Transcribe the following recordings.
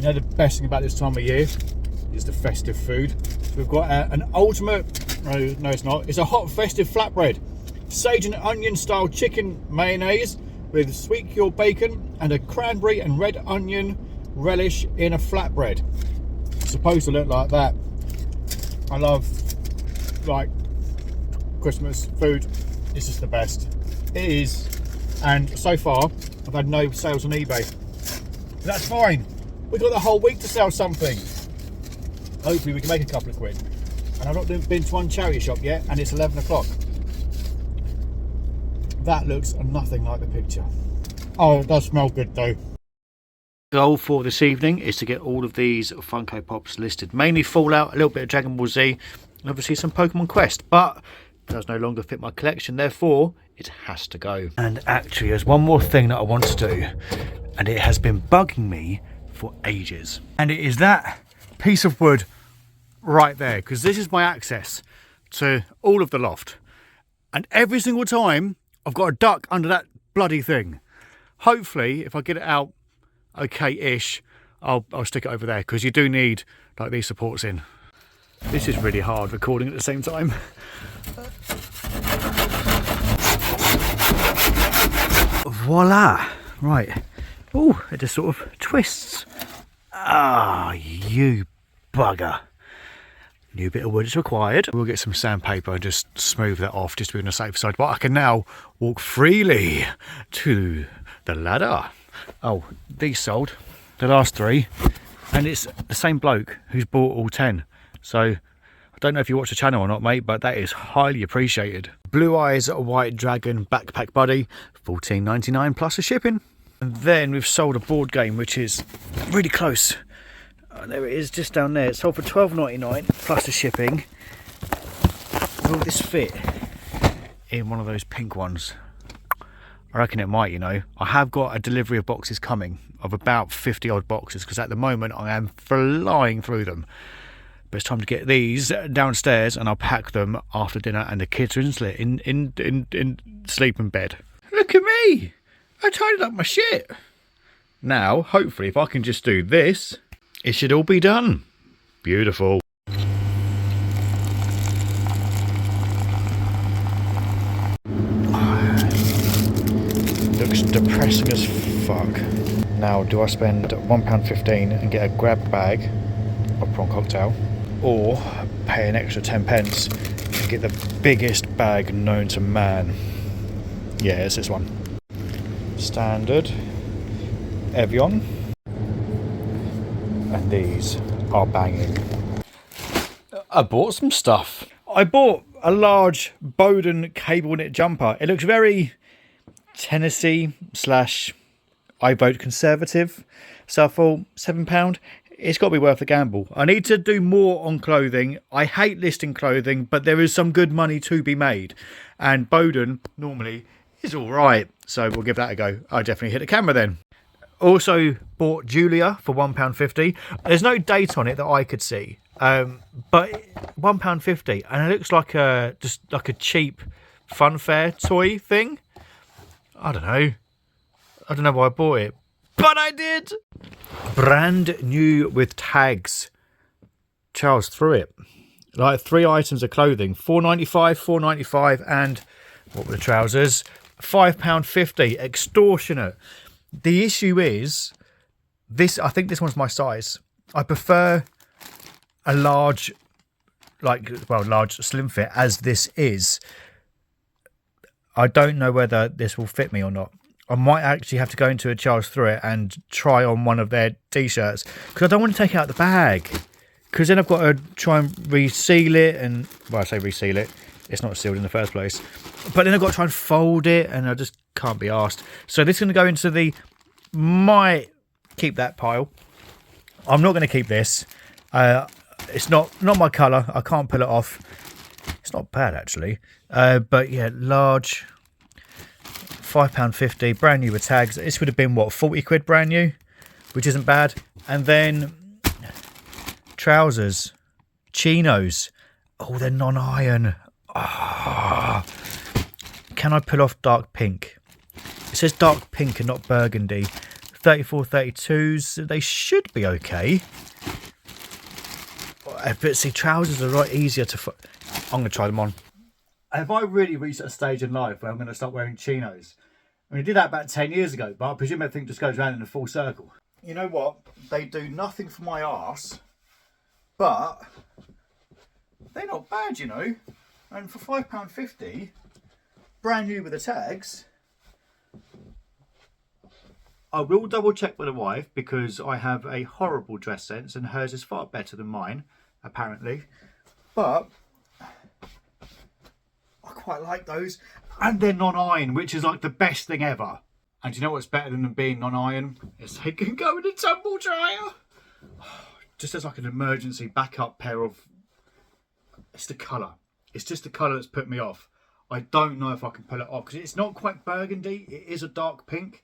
know, the best thing about this time of year is the festive food. So we've got an ultimate, no it's not, it's a hot festive flatbread. Sage and onion style chicken mayonnaise with sweet cured bacon and a cranberry and red onion relish in a flatbread. It's supposed to look like that. I love, like, Christmas food. It's just the best. It is. And so far, I've had no sales on eBay. But that's fine. We've got the whole week to sell something. Hopefully we can make a couple of quid. And I've not been to one charity shop yet, and it's 11 o'clock. That looks nothing like the picture. Oh, it does smell good though. The goal for this evening is to get all of these Funko Pops listed. Mainly Fallout, a little bit of Dragon Ball Z, and obviously some Pokemon Quest. But it does no longer fit my collection, therefore it has to go. And actually there's one more thing that I want to do, and it has been bugging me for ages. And it is that piece of wood right there, because this is my access to all of the loft. And every single time I've got a duck under that bloody thing. Hopefully, if I get it out okay-ish, I'll stick it over there, because you do need like these supports in. This is really hard recording at the same time. Voila! Right. Oh, it just sort of twists. Ah, you bugger. New bit of wood is required. We'll get some sandpaper and just smooth that off, just to be on the safe side. But I can now walk freely to the ladder. Oh, these sold, the last 3, and it's the same bloke who's bought all 10. So I don't know if you watch the channel or not, mate, but that is highly appreciated. Blue Eyes White Dragon Backpack Buddy, $14.99 plus the shipping. And then we've sold a board game which is really close. There it is, just down there. It's sold for $12.99 plus the shipping. Will this fit in one of those pink ones? I reckon it might, you know. I have got a delivery of boxes coming, of about 50 odd boxes, because at the moment I am flying through them. But it's time to get these downstairs, and I'll pack them after dinner, and the kids are in sleep in bed. Look at me! I tidied up my shit. Now, hopefully, if I can just do this, it should all be done. Beautiful. Looks depressing as fuck. Now, do I spend £1.15 and get a grab bag of prawn cocktail, or pay an extra 10 pence and get the biggest bag known to man? Yeah, it's this one. Standard Evian. And these are banging. I bought some stuff. I bought a large Bowden cable knit jumper. It looks very Tennessee / I vote Conservative. So I thought £7. It's got to be worth the gamble. I need to do more on clothing. I hate listing clothing, but there is some good money to be made. And Bowden normally is all right. So we'll give that a go. I'll definitely hit the camera then. Also bought Julia for £1.50. There's no date on it that I could see, but £1.50, and it looks like just like a cheap funfair toy thing. I don't know why I bought it, but I did. Brand new with tags. Charles threw it. Like 3 items of clothing, £4.95, and what were the trousers? £5.50. Extortionate. The issue is this. I think this one's my size. I prefer a large, large slim fit as this is. I don't know whether this will fit me or not. I might actually have to go into a Charles Thruett and try on one of their t-shirts, because I don't want to take it out of the bag, because then I've got to try and reseal it, and well, I say reseal it, it's not sealed in the first place, but then I've got to try and fold it, and I just can't be arsed. So this is going to go into the might keep that pile. I'm not going to keep this. It's not my colour. I can't pull it off. It's not bad actually, but yeah, large, £5.50, brand new with tags. This would have been what, 40 quid brand new, which isn't bad. And then trousers, chinos. Oh, they're non-iron. Ah, can I pull off dark pink? It says dark pink and not burgundy. 34, 32s. They should be okay. But see, trousers are a lot easier to... I'm going to try them on. Have I really reached a stage in life where I'm going to start wearing chinos? I mean, I did that about 10 years ago, but I presume everything just goes around in a full circle. You know what? They do nothing for my arse, but they're not bad, you know. And for £5.50, brand new with the tags, I will double check with the wife because I have a horrible dress sense and hers is far better than mine, apparently. But I quite like those. And they're non-iron, which is like the best thing ever. And do you know what's better than them being non-iron? Is they can go in a tumble dryer. Just as like an emergency backup pair of... It's the colour. It's just the colour that's put me off. I don't know if I can pull it off because it's not quite burgundy. It is a dark pink.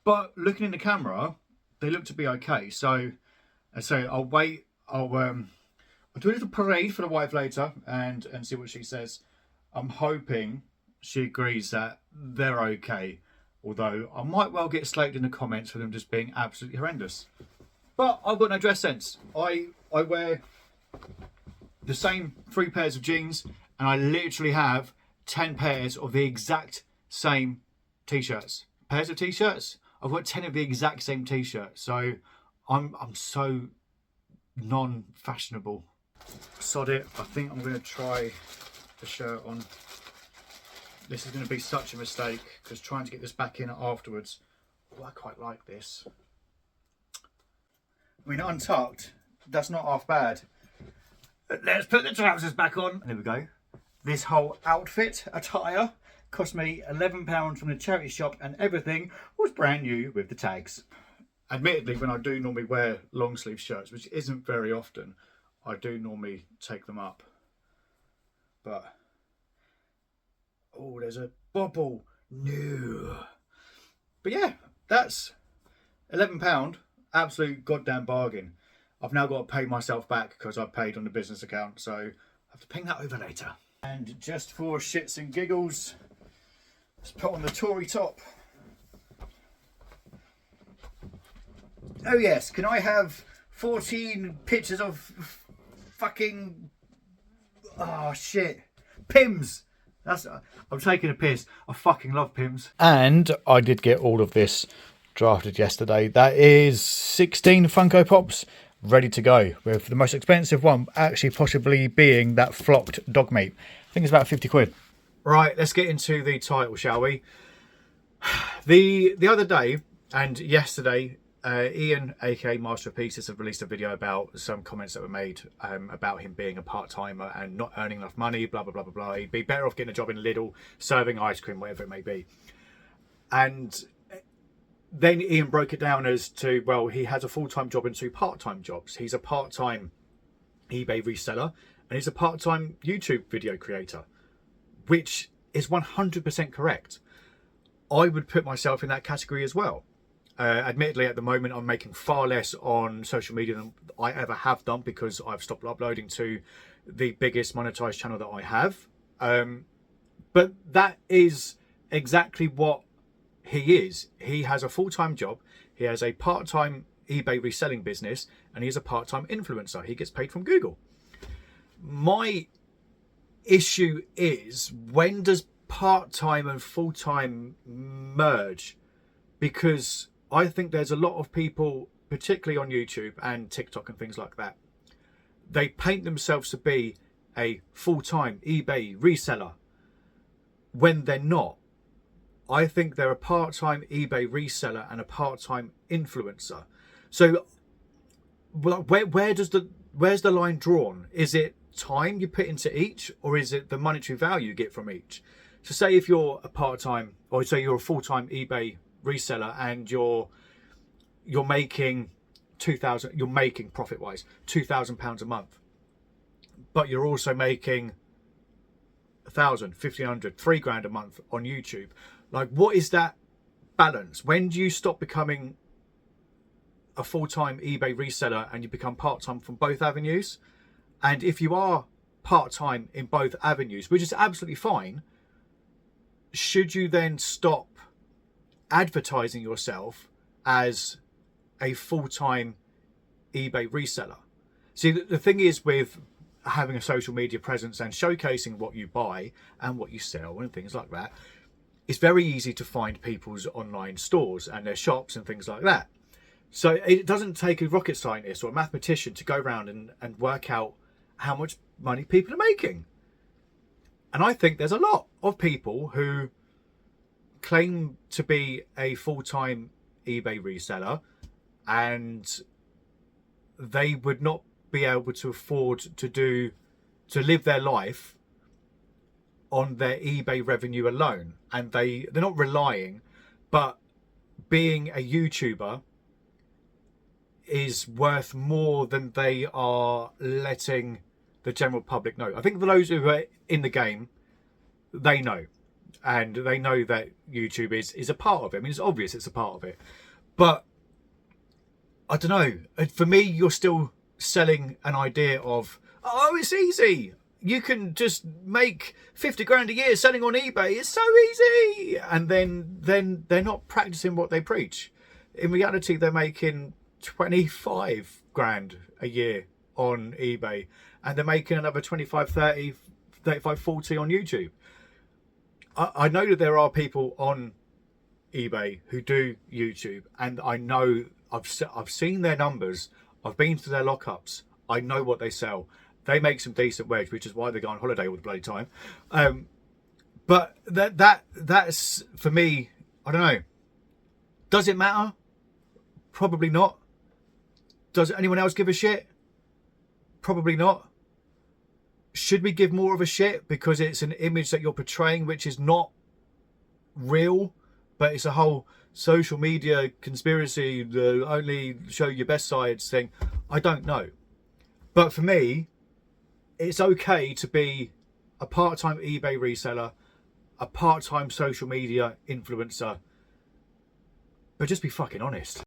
But looking in the camera, they look to be okay. So I'll wait. I'll do a little parade for the wife later and see what she says. I'm hoping she agrees that they're okay. Although I might well get slated in the comments for them just being absolutely horrendous. But I've got no dress sense. I wear the same 3 pairs of jeans and I literally have 10 pairs of the exact same t-shirts. Pairs of t-shirts? I've got 10 of the exact same t-shirt. So I'm so non-fashionable. Sod it. I think I'm going to try the shirt on. This is going to be such a mistake because trying to get this back in afterwards. Oh, I quite like this. I mean, untucked, that's not half bad. Let's put the trousers back on. There we go. This whole outfit, attire, cost me £11 from the charity shop and everything was brand new with the tags. Admittedly, when I do normally wear long sleeve shirts, which isn't very often, I do normally take them up. But, oh, there's a bobble. No. But yeah, that's £11. Absolute goddamn bargain. I've now got to pay myself back because I paid on the business account, so I have to ping that over later. And just for shits and giggles, let's put on the Tory top. Oh yes, can I have 14 pictures of fucking... Oh shit. Pims! I'm taking a piss. I fucking love Pims. And I did get all of this drafted yesterday. That is 16 Funko Pops ready to go, with the most expensive one actually possibly being that flocked dog meat. I think it's about 50 quid. Right, let's get into the title, shall we? The other day and yesterday, Ian, aka Master of Pieces, have released a video about some comments that were made about him being a part-timer and not earning enough money, blah, blah, blah, blah, blah. He'd be better off getting a job in Lidl, serving ice cream, whatever it may be. And then Ian broke it down as to, well, he has a full-time job and 2 part-time jobs. He's a part-time eBay reseller and he's a part-time YouTube video creator, which is 100% correct. I would put myself in that category as well. Admittedly, at the moment, I'm making far less on social media than I ever have done because I've stopped uploading to the biggest monetized channel that I have. But that is exactly what he is. He has a full-time job. He has a part-time eBay reselling business and he's a part-time influencer. He gets paid from Google. My issue is, when does part-time and full-time merge? Because I think there's a lot of people, particularly on YouTube and TikTok and things like that, they paint themselves to be a full-time eBay reseller when they're not. I think they're a part-time eBay reseller and a part-time influencer. So where's the line drawn? Is it time you put into each, or is it the monetary value you get from each? So say if you're a part-time, or say you're a full-time eBay reseller and you're making profit-wise £2,000 a month, but you're also making 1,000, 1,500, £3,000 a month on YouTube. Like, what is that balance? When do you stop becoming a full-time eBay reseller and you become part-time from both avenues? And if you are part-time in both avenues, which is absolutely fine, should you then stop advertising yourself as a full-time eBay reseller. See, the thing is with having a social media presence and showcasing what you buy and what you sell and things like that, it's very easy to find people's online stores and their shops and things like that. So it doesn't take a rocket scientist or a mathematician to go around and work out how much money people are making. And I think there's a lot of people who claim to be a full-time eBay reseller and they would not be able to afford to live their life on their eBay revenue alone. And they're not relying, but being a YouTuber is worth more than they are letting the general public know. I think for those who are in the game, they know. And they know that YouTube is a part of it. I mean, it's obvious it's a part of it. But I don't know. For me, you're still selling an idea of, oh, it's easy. You can just make 50 grand a year selling on eBay. It's so easy. And then they're not practicing what they preach. In reality, they're making 25 grand a year on eBay. And they're making another 25, 30, 35, 40 on YouTube. I know that there are people on eBay who do YouTube, and I know I've seen their numbers. I've been to their lockups. I know what they sell. They make some decent wedge, which is why they go on holiday all the bloody time. But that's for me. I don't know. Does it matter? Probably not. Does anyone else give a shit? Probably not. Should we give more of a shit because it's an image that you're portraying which is not real, but it's a whole social media conspiracy, the only show your best sides thing? I don't know. But for me, it's okay to be a part-time eBay reseller, a part-time social media influencer, but just be fucking honest.